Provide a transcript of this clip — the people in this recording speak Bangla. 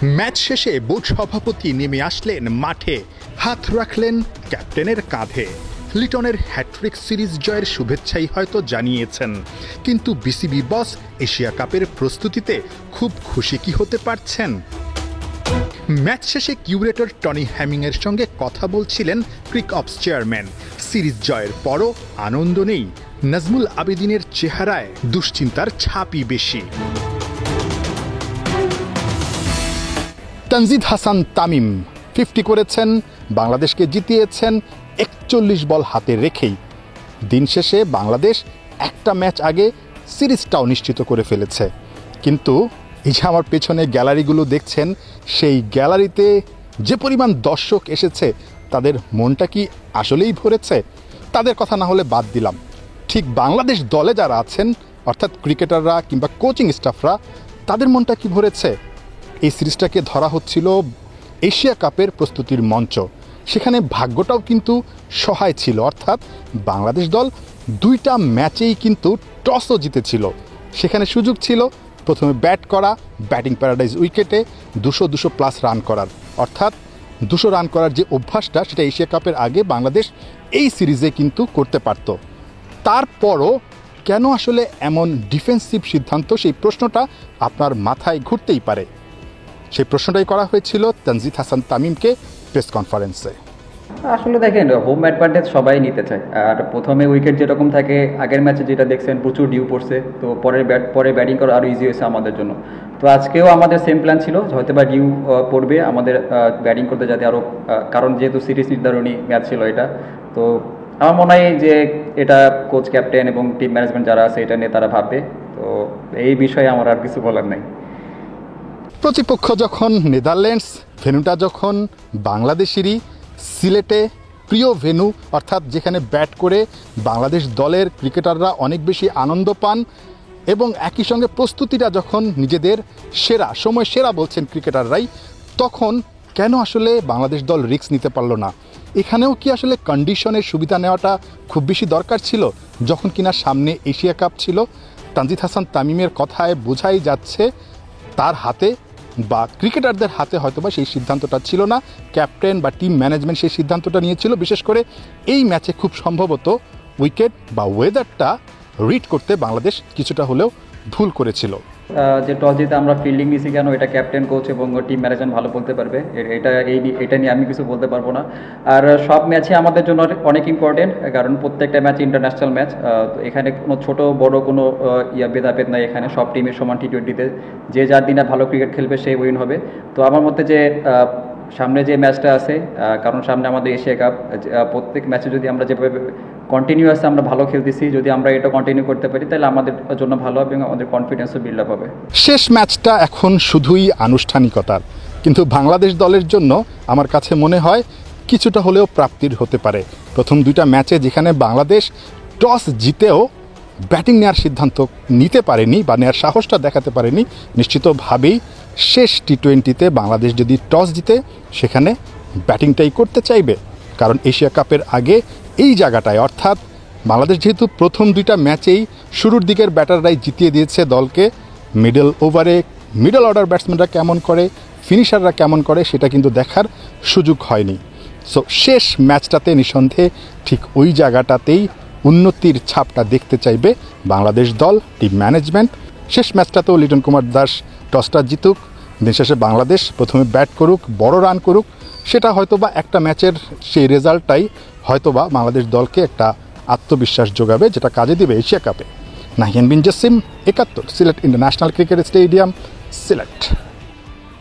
ম্যাচ শেষে বোর্ড সভাপতি নেমে আসলেন মাঠে, হাত রাখলেন ক্যাপ্টেনের কাঁধে। লিটনের হ্যাট্রিক সিরিজ জয়ের শুভেচ্ছাই হয়তো জানিয়েছেন, কিন্তু বিসিবি বস এশিয়া কাপের প্রস্তুতিতে খুব খুশি কি হতে পারছেন? ম্যাচ শেষে কিউরেটর টনি হ্যামিংয়ের সঙ্গে কথা বলছিলেন ক্রিক অপস চেয়ারম্যান। সিরিজ জয়ের পরও আনন্দ নেই, নাজমুল আবেদিনের চেহারায় দুশ্চিন্তার ছাপই বেশি। তানজিদ হাসান তামিম 50 করেছেন, বাংলাদেশকে জিতিয়েছেন 41 বল হাতে রেখেই। দিন শেষে বাংলাদেশ একটা ম্যাচ আগে সিরিজটাও নিশ্চিত করে ফেলেছে। কিন্তু এই যে আমার পেছনে গ্যালারিগুলো দেখছেন, সেই গ্যালারিতে যে পরিমাণ দর্শক এসেছে, তাদের মনটা কি আসলেই ভরেছে? তাদের কথা না হলে বাদ দিলাম, ঠিক বাংলাদেশ দলে যারা আছেন অর্থাৎ ক্রিকেটাররা কিংবা কোচিং স্টাফরা, তাদের মনটা কি ভরেছে? এই সিরিজটাকে ধরা হচ্ছিল এশিয়া কাপের প্রস্তুতির মঞ্চ, সেখানে ভাগ্যটাও কিন্তু সহায় ছিল। অর্থাৎ বাংলাদেশ দল দুইটা ম্যাচেই কিন্তু টসও জিতেছিল। সেখানে সুযোগ ছিল প্রথমে ব্যাট করা, ব্যাটিং প্যারাডাইজ উইকেটে 200+ রান করার। অর্থাৎ 200 রান করার যে অভ্যাসটা, সেটা এশিয়া কাপের আগে বাংলাদেশ এই সিরিজে কিন্তু করতে পারত। তারপরও কেন আসলে এমন ডিফেন্সিভ সিদ্ধান্ত, সেই প্রশ্নটা আপনার মাথায় ঘুরতেই পারে। সেই প্রশ্নটাই করা হয়েছিল তানজিদ হাসান তামিমকে প্রেস কনফারেন্সে। আসলে দেখেন, হোম অ্যাডভান্টেজ সবাই নিতে চায়। আর প্রথমে উইকেট যেরকম থাকে, আগের ম্যাচে যেটা দেখছেন প্রচুর ডিউ পড়ছে, তো পরে ব্যাটিং করা আরও ইজি হয়েছে আমাদের জন্য। তো আজকেও আমাদের সেম প্ল্যান ছিল, হয়তো বা ডিউ পড়বে আমাদের ব্যাটিং করতে, যাতে আরও, কারণ যেহেতু সিরিজ নির্ধারণী ম্যাচ ছিল এটা। তো আমার মনে হয় যে এটা কোচ, ক্যাপ্টেন এবং টিম ম্যানেজমেন্ট যারা আছে, এটা নিয়ে তারা ভাববে। তো এই বিষয়ে আমার আর কিছু বলার নেই। প্রতিপক্ষ যখন নেদারল্যান্ডস, ভেন্যুটা যখন বাংলাদেশেরই, সিলেটে প্রিয় ভেন্যু, অর্থাৎ যেখানে ব্যাট করে বাংলাদেশ দলের ক্রিকেটাররা অনেক বেশি আনন্দ পান, এবং একই সঙ্গে প্রস্তুতিটা যখন নিজেদের সেরা সময় সেরা বলছেন ক্রিকেটাররাই, তখন কেন আসলে বাংলাদেশ দল রিস্ক নিতে পারল না? এখানেও কি আসলে কন্ডিশনের সুবিধা নেওয়াটা খুব বেশি দরকার ছিল, যখন কিনা সামনে এশিয়া কাপ ছিল? তানজিদ হাসান তামিমের কথায় বোঝাই যাচ্ছে তার হাতে বা ক্রিকেটারদের হাতে হয়তোবা সেই সিদ্ধান্তটা ছিল না। ক্যাপ্টেন বা টিম ম্যানেজমেন্ট সেই সিদ্ধান্তটা নিয়েছিল। বিশেষ করে এই ম্যাচে খুব সম্ভবত উইকেট বা ওয়েদারটা রিড করতে বাংলাদেশ কিছুটা হলেও ভুল করেছিল। যে টস জিতে আমরা ফিল্ডিং নিয়েছি কেন, এটা ক্যাপ্টেন, কোচ এবং টিম ম্যানেজমেন্ট ভালো বলতে পারবে। এটা নিয়ে আমি কিছু বলতে পারবো না। আর সব ম্যাচই আমাদের জন্য অনেক ইম্পর্টেন্ট, কারণ প্রত্যেকটা ম্যাচ ইন্টারন্যাশনাল ম্যাচ। এখানে কোনো ছোট বড় কোনো ভেদাভেদ নাই। এখানে সব টিমের সমান টি20তে যে যার দিনে ভালো ক্রিকেট খেলবে সেই উইন হবে। তো আমার মতে যে সামনে যে ম্যাচটা আছে, কারণ সামনে আমাদের এশিয়া কাপ, প্রত্যেক ম্যাচে যদি আমরা যেভাবে কন্টিনিউয়াসলি আমরা ভালো খেলতেছি, যদি আমরা এটা কন্টিনিউ করতে পারি, তাহলে আমাদের জন্য ভালো হবে এবং আমাদের কনফিডেন্সও বিল্ড আপ হবে। শেষ ম্যাচটা এখন শুধুই আনুষ্ঠানিকতার, কিন্তু বাংলাদেশ দলের জন্য আমার কাছে মনে হয় কিছুটা হলেও প্রাপ্তির হতে পারে। প্রথম দুইটা ম্যাচে যেখানে বাংলাদেশ টস জিতেও ব্যাটিং নেওয়ার সিদ্ধান্ত নিতে পারেনি বা নেওয়ার সাহসটা দেখাতে পারেনি, নিশ্চিতভাবেই শেষ টি20তে বাংলাদেশ যদি টস জিতে সেখানে ব্যাটিংটাই করতে চাইবে। কারণ এশিয়া কাপের আগে এই জায়গাটায়, অর্থাৎ বাংলাদেশ যেহেতু প্রথম দুইটা ম্যাচেই শুরুর দিকের ব্যাটাররাই জিতিয়ে দিয়েছে দলকে, মিডল ওভারে মিডল অর্ডার ব্যাটসম্যানরা কেমন করে, ফিনিশাররা কেমন করে, সেটা কিন্তু দেখার সুযোগ হয়নি। সো শেষ ম্যাচটাতে নিঃসন্দেহে ঠিক ওই জায়গাটাতেই উন্নতির ছাপটা দেখতে চাইবে বাংলাদেশ দল, টিম ম্যানেজমেন্ট। শেষ ম্যাচটাতেও লিটন কুমার দাস টসটা জিতুক, দিন শেষে বাংলাদেশ প্রথমে ব্যাট করুক, বড় রান করুক, সেটা হয়তোবা একটা ম্যাচের সেই রেজাল্টটাই হয়তোবা বাংলাদেশ দলকে একটা আত্মবিশ্বাস যোগাবে, যেটা কাজে দিবে এশিয়া কাপে। Nahiyan Bin Jasim, 71, Sylhet international cricket stadium, Sylhet.